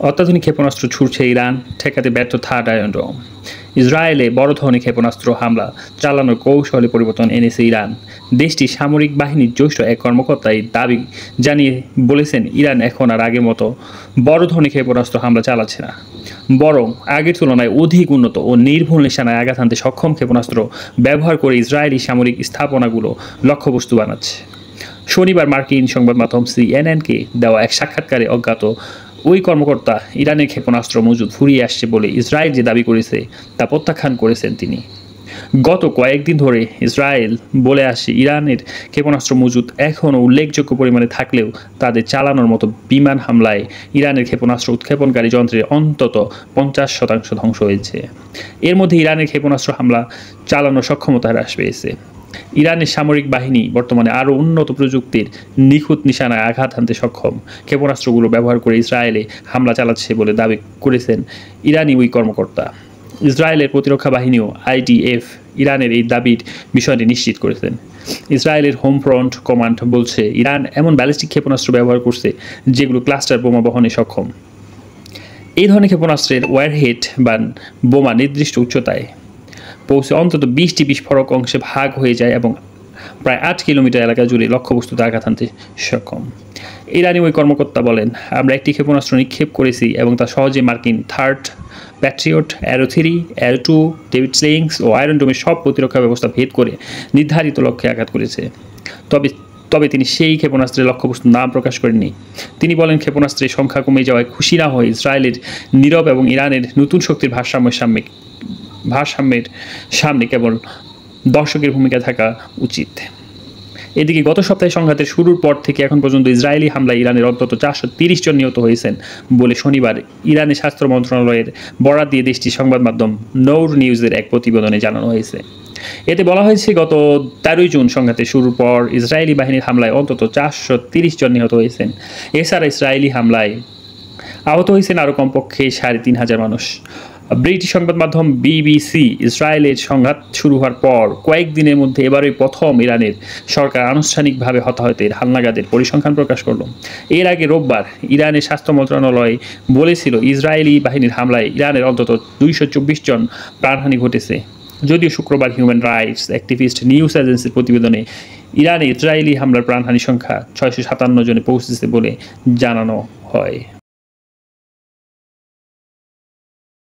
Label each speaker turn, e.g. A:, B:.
A: অত্যাধুনিক ক্ষেপণাস্ত্র ছুড়ছে ইরান, ঠেকাতে ব্যর্থ থার্ড আয়রন ডোম। ইসরায়েলে বড় ধরনের ক্ষেপণাস্ত্র হামলা চালানোর কৌশলে পরিবর্তন এনেছে ইরান। দেশটির সামরিক বাহিনীর জ্যেষ্ঠ এক কর্মকর্তা এই দাবি জানিয়ে বলেছেন, ইরান এখন আর আগের মতো বড় ধরনের ক্ষেপণাস্ত্র হামলা চালাচ্ছে না, বরং আগের তুলনায় অধিক উন্নত ও নির্ভুল নিশানায় আঘাত হানতে সক্ষম ক্ষেপণাস্ত্র ব্যবহার করে ইসরায়েলি সামরিক স্থাপনাগুলো লক্ষ্যবস্তু বানাচ্ছে। শনিবার মার্কিন সংবাদ মাধ্যম সিএনএনকে দেওয়া এক সাক্ষাৎকারে অজ্ঞাত ওই কর্মকর্তা ইরানের ক্ষেপণাস্ত্র মজুদ ফুরিয়ে আসছে বলে ইসরায়েল যে দাবি করেছে তা প্রত্যাখ্যান করেছেন তিনি। গত কয়েকদিন ধরে ইসরায়েল বলে আসছে, ইরানের ক্ষেপণাস্ত্র মজুদ এখনও উল্লেখযোগ্য পরিমাণে থাকলেও তাদের চালানোর মতো বিমান হামলায় ইরানের ক্ষেপণাস্ত্র উৎক্ষেপণকারী যন্ত্রের অন্তত 50% ধ্বংস হয়েছে। এর মধ্যে ইরানের ক্ষেপণাস্ত্র হামলা চালানোর সক্ষমতা হ্রাস পেয়েছে। ইরানের সামরিক বাহিনী বর্তমানে আরও উন্নত প্রযুক্তির নিখুঁত নিশানায় আঘাত হানতে সক্ষম ক্ষেপণাস্ত্রগুলো ব্যবহার করে ইসরায়েলে হামলা চালাচ্ছে বলে দাবি করেছেন ইরানি ওই কর্মকর্তা। ইসরায়েলের প্রতিরক্ষা বাহিনীও আইডিএফ ইরানের এই দাবির বিষয়টি নিশ্চিত করেছেন। ইসরায়েলের হোম ফ্রন্ট কমান্ড বলছে, ইরান এমন ব্যালিস্টিক ক্ষেপণাস্ত্র ব্যবহার করছে যেগুলো ক্লাস্টার বোমা বহনে সক্ষম। এই ধরনের ক্ষেপণাস্ত্রের ওয়ারহেড বা বোমা নির্দিষ্ট উচ্চতায় পৌঁছে অন্তত 20টি বিস্ফোরক অংশে ভাগ হয়ে যায় এবং প্রায় 8 কিলোমিটার এলাকা জুড়ে লক্ষ্যবস্তুতে আঘাত হানতে সক্ষম। ইরানি ওই কর্মকর্তা বলেন, আমরা একটি ক্ষেপণাস্ত্র নিক্ষেপ করেছি এবং তা সহজে মার্কিন THAAD Patriot, Arrow 3, Arrow 2, David slings ও আয়রন ডোমের সব প্রতিরক্ষা ব্যবস্থা ভেদ করে নির্ধারিত লক্ষ্যে আঘাত করেছে। তবে তিনি সেই ক্ষেপণাস্ত্রের লক্ষ্যবস্তুর নাম প্রকাশ করেননি। তিনি বলেন, ক্ষেপণাস্ত্রের সংখ্যা কমে যাওয়ায় খুশি না হয়ে ইসরায়েলের নীরব এবং ইরানের নতুন শক্তির ভারসাম্যের সামনে কেবল দর্শকের ভূমিকা থাকা উচিত। এদিকে গত সপ্তাহে সংঘাতের শুরুর পর থেকে এখন পর্যন্ত ইসরায়েলি হামলায় ইরানের অন্তত 430 জন নিহত হয়েছেন বলে শনিবার ইরানের স্বাস্থ্য মন্ত্রণালয়ের বরাত দিয়ে দেশটির সংবাদ মাধ্যম নৌর নিউজের এক প্রতিবেদনে জানানো হয়েছে। এতে বলা হয়েছে, গত 13 জুন সংঘাতের শুরুর পর ইসরায়েলি বাহিনীর হামলায় অন্তত 430 জন নিহত হয়েছেন। এছাড়া ইসরায়েলি হামলায় আহত হয়েছেন আরও কমপক্ষে 3,500 মানুষ। ব্রিটিশ সংবাদ মাধ্যম বিবিসি ইসরায়েলের সংঘাত শুরু হওয়ার পর কয়েকদিনের মধ্যে এবারই প্রথম ইরানের সরকার আনুষ্ঠানিকভাবে হতাহতের হালনাগাদের পরিসংখ্যান প্রকাশ করল। এর আগে রোববার ইরানের স্বাস্থ্য মন্ত্রণালয় বলেছিল, ইসরায়েলি বাহিনীর হামলায় ইরানের অন্তত 224 জন প্রাণহানি ঘটেছে। যদিও শুক্রবার হিউম্যান রাইটস অ্যাক্টিভিস্ট নিউজ এজেন্সির প্রতিবেদনে ইরানে ইসরায়েলি হামলার প্রাণহানি সংখ্যা 657 জনে পৌঁছেছে বলে জানানো হয়।